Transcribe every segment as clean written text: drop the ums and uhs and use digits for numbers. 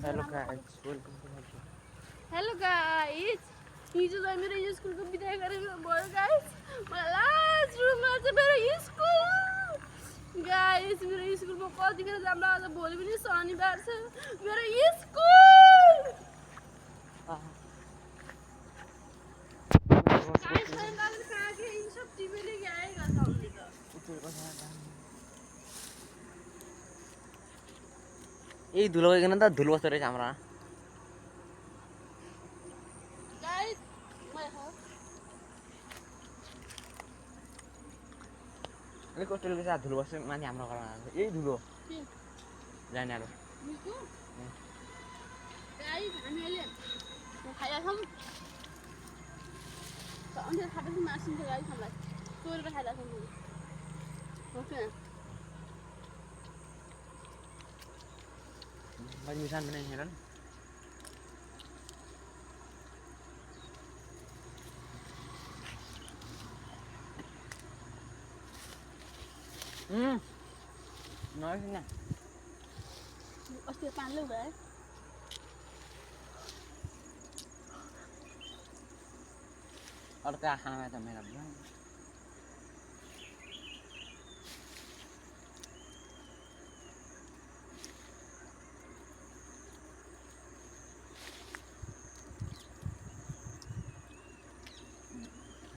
Hello guys, welcome to my channel. Hello guys हिजो चाहिँ मेरो स्कुलको बिदाई गरेको भयो गाइस मलाई लास्ट रुममा चाहिँ मेरो स्कुल गाइस मेरो स्कुलमा कतिखेर जाम लाग्छ भोलि पनि शनिबार छ मेरो स्कुल गाइस मैं कल कहाँ के इन सब टीवी लेके आएगा सामने का यही धुलो गइकन त धुलो बस्दो रहेछ हाम्रो गाइस मैं हो अलिक कस्तो रहेछ धुलो बस्छ माथि हाम्रो घरमा यही धुलो जानेहरू मिसु गाइस हामी अहिले खाइरहेका छौँ अन्त खाँदैछौँ मासु छ गाइस हामीलाई चोरेर खाइरहेका छौँ ओके मैले निशान पनि हेर न नआइस न अस्ति पानी ल्याउँदा है अर्को खानामा त मेरो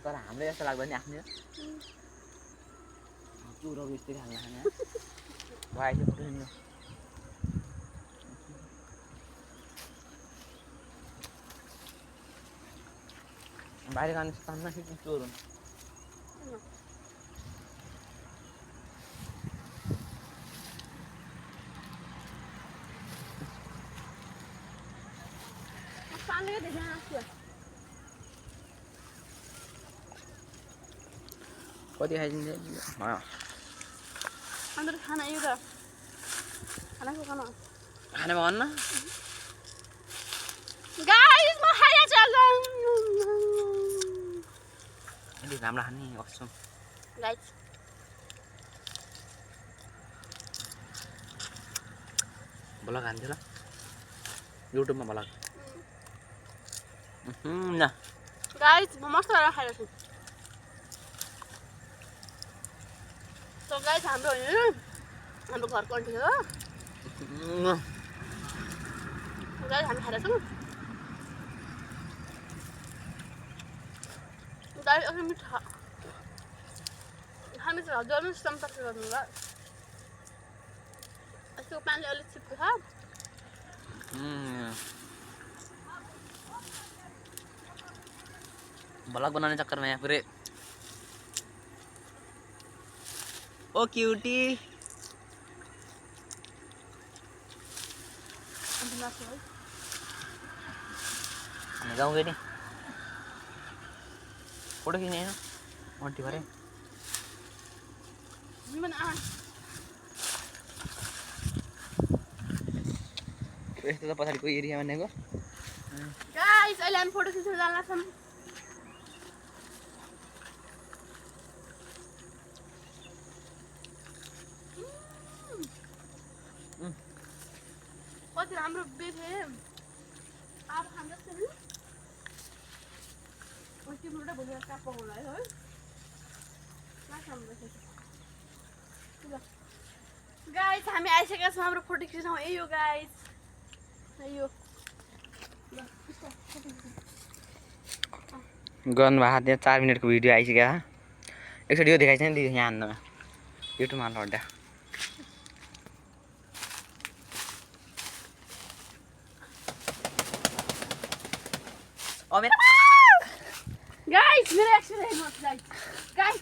तर हाम्रो यस्तो लाग्दैन नि आफ्नो चुरो यस्तै खाना खाने भाइ चाहिँ फोटो लिनु बाहिर खाने स्थानमा चाहिँ चोर हुन्छ पानी देखा आँसु कति खाइदिन्छ अंदर खाना ये था खाना को खाना खाने भन्न गाइस म खाया चल यदि राम्रो खाने कसम गाइस ब्लग हान्थ्यो ल युट्युबमा ब्लग न गाइस म मस्त गरेर खाइरहेको छु तो गाइस हाम्रो घरको आन्टी हो गाइस हामी खाइरहेको छौँ गाइस अझै मिठो हामी चाहिँ हजुर सम्पर्क गर्नु ल यसको पानीले अलिक चिप्को छ ब्लग बनाने चक्कर में पूरे ओ क्यूटी जाऊंगे नहीं फोटो खींचने है ना मोटी भरे यस्तो त पछाडिको एरिया भनेको गाइस अहिले हामी फोटो खिच्न जान लाग्छौँ कति राम्रो बेथे आप खान्छ नि ओके मुडा बोलेर काप होला है गाइस हामी आइसकेका छौँ हाम्रो फोटो खिच्न यही हो गाइस यो गर्नु भएको त्यहाँ 4 मिनटको भिडियो आइसक्यो एकचोटि यो देखाइछ नि यहाँ हान्नुमा युट्युबमा लड्दा गाइस मेरो एक्सपिरियन्स गाइस गाइस